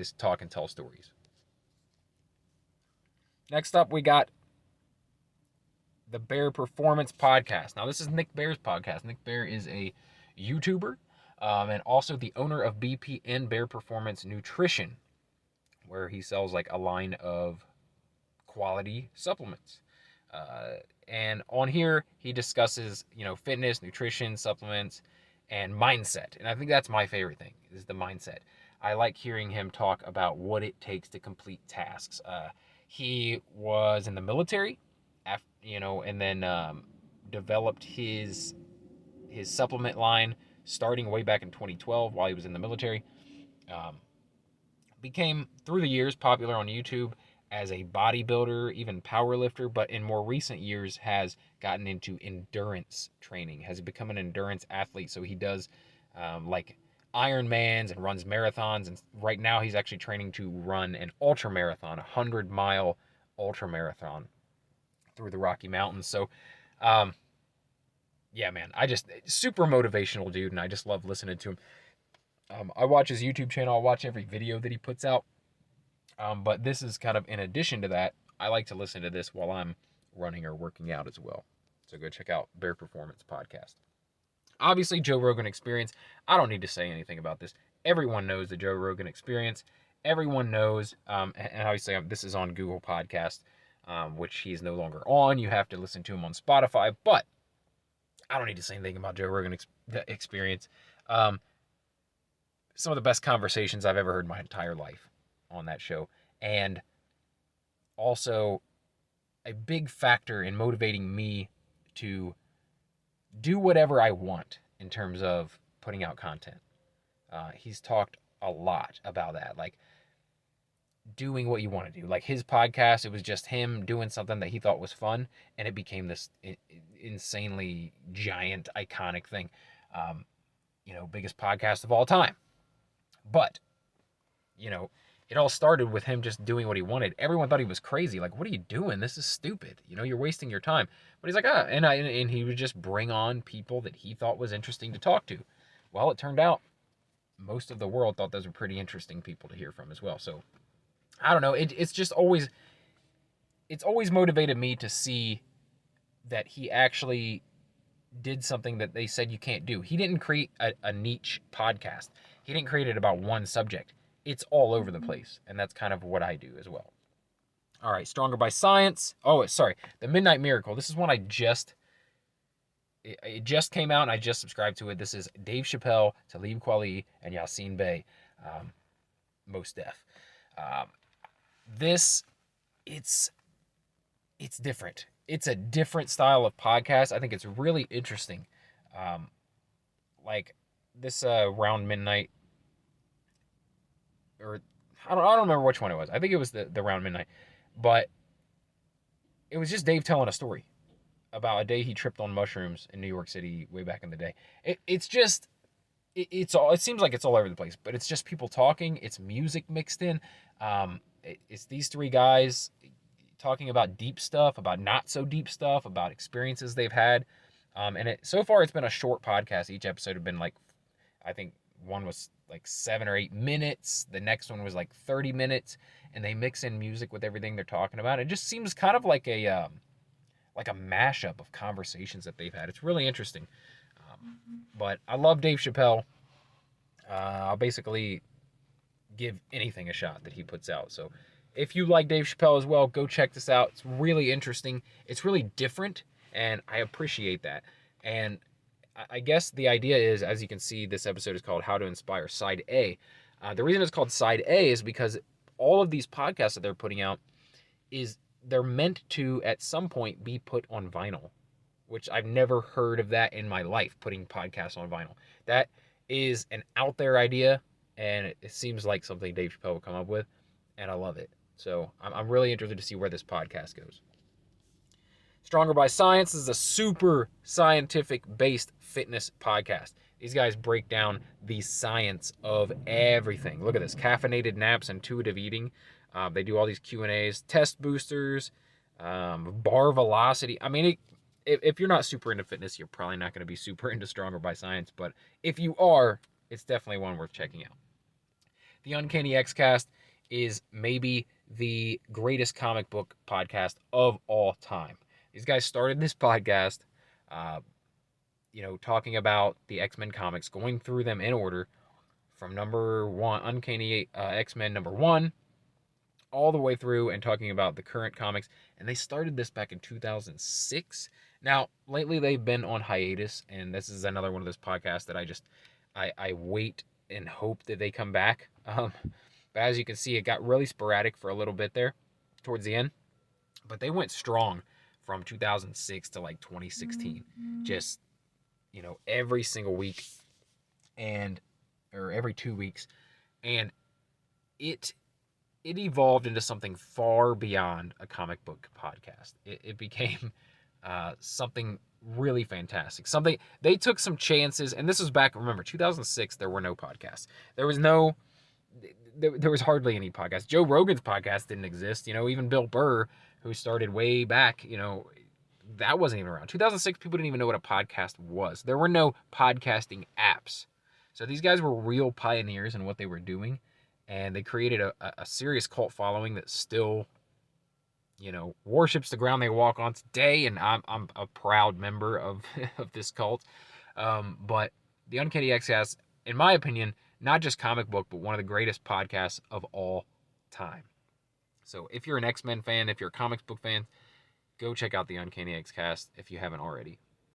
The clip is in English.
guys talk and tell stories. Next up, we got the Bear Performance Podcast. Now, this is Nick Bear's podcast. Nick Bear is a YouTuber and also the owner of BPN Bear Performance Nutrition, where he sells like a line of quality supplements. And on here, he discusses, fitness, nutrition, supplements, and mindset. And I think that's my favorite thing, is the mindset. I like hearing him talk about what it takes to complete tasks. He was in the military, and then developed his supplement line starting way back in 2012 while he was in the military. Became, through the years, popular on YouTube as a bodybuilder, even power lifter, but in more recent years has gotten into endurance training, has become an endurance athlete. So he does like Ironmans and runs marathons. And right now he's actually training to run an ultra marathon, a 100-mile ultra marathon through the Rocky Mountains. So, yeah, man, super motivational dude, and I just love listening to him. I watch his YouTube channel. I watch every video that he puts out. But this is kind of in addition to that. I like to listen to this while I'm running or working out as well. So go check out Bear Performance Podcast. Obviously, Joe Rogan Experience. I don't need to say anything about this. Everyone knows the Joe Rogan Experience. Everyone knows, and obviously this is on Google Podcast, which he's no longer on. You have to listen to him on Spotify, but I don't need to say anything about Joe Rogan Experience. Some of the best conversations I've ever heard in my entire life on that show. And also a big factor in motivating me to do whatever I want in terms of putting out content. He's talked a lot about that, like doing what you want to do. Like his podcast, it was just him doing something that he thought was fun, and it became this insanely giant, iconic thing. Biggest podcast of all time. But, it all started with him just doing what he wanted. Everyone thought he was crazy. Like, what are you doing? This is stupid. You're wasting your time. But he's like, and he would just bring on people that he thought was interesting to talk to. Well, it turned out most of the world thought those were pretty interesting people to hear from as well. So, I don't know. It's always motivated me to see that he actually did something that they said you can't do. He didn't create a niche podcast. He didn't create it about one subject. It's all over the place, and that's kind of what I do as well. All right, Stronger by Science. Oh, sorry, The Midnight Miracle. This is one it just came out, and I just subscribed to it. This is Dave Chappelle, Talib Kweli, and Yassine Bey, Mos Def. It's different. It's a different style of podcast. I think it's really interesting. Like this Round Midnight, or I don't remember which one it was. I think it was the Round Midnight, but it was just Dave telling a story about a day he tripped on mushrooms in New York City way back in the day. It seems like it's all over the place, but it's just people talking. It's music mixed in. It's these three guys talking about deep stuff, about not so deep stuff, about experiences they've had. And so far it's been a short podcast. Each episode had been like, I think one was like 7 or 8 minutes. The next one was like 30 minutes, and they mix in music with everything they're talking about. It just seems kind of like a mashup of conversations that they've had. It's really interesting. But I love Dave Chappelle. I'll basically give anything a shot that he puts out. So if you like Dave Chappelle as well, go check this out. It's really interesting. It's really different, and I appreciate that. And I guess the idea is, as you can see, this episode is called How to Inspire Side A. The reason it's called Side A is because all of these podcasts that they're putting out they're meant to, at some point, be put on vinyl, which I've never heard of that in my life, putting podcasts on vinyl. That is an out there idea, and it seems like something Dave Chappelle would come up with, and I love it. So I'm really interested to see where this podcast goes. Stronger by Science is a super scientific-based fitness podcast. These guys break down the science of everything. Look at this. Caffeinated naps, intuitive eating. They do all these Q&As, test boosters, bar velocity. I mean, if you're not super into fitness, you're probably not going to be super into Stronger by Science. But if you are, it's definitely one worth checking out. The Uncanny X-Cast is maybe the greatest comic book podcast of all time. These guys started this podcast, uh, talking about the X-Men comics, going through them in order from number one, Uncanny X-Men number one, all the way through and talking about the current comics. And they started this back in 2006. Now, lately they've been on hiatus, and this is another one of those podcasts that I wait and hope that they come back. But as you can see, it got really sporadic for a little bit there towards the end. But they went strong from 2006 to like 2016. Just, every single week or every 2 weeks. And it evolved into something far beyond a comic book podcast. It became something really fantastic. Something they took some chances, and this was back. Remember, 2006. There were no podcasts. There was no. There was hardly any podcasts. Joe Rogan's podcast didn't exist. Even Bill Burr, who started way back, that wasn't even around. 2006, people didn't even know what a podcast was. There were no podcasting apps. So these guys were real pioneers in what they were doing, and they created a serious cult following that still, worships the ground they walk on today, and I'm a proud member of, of this cult. But the Uncanny X-Cast, in my opinion, not just comic book, but one of the greatest podcasts of all time. So if you're an X-Men fan, if you're a comics book fan, go check out the Uncanny X-Cast if you haven't already.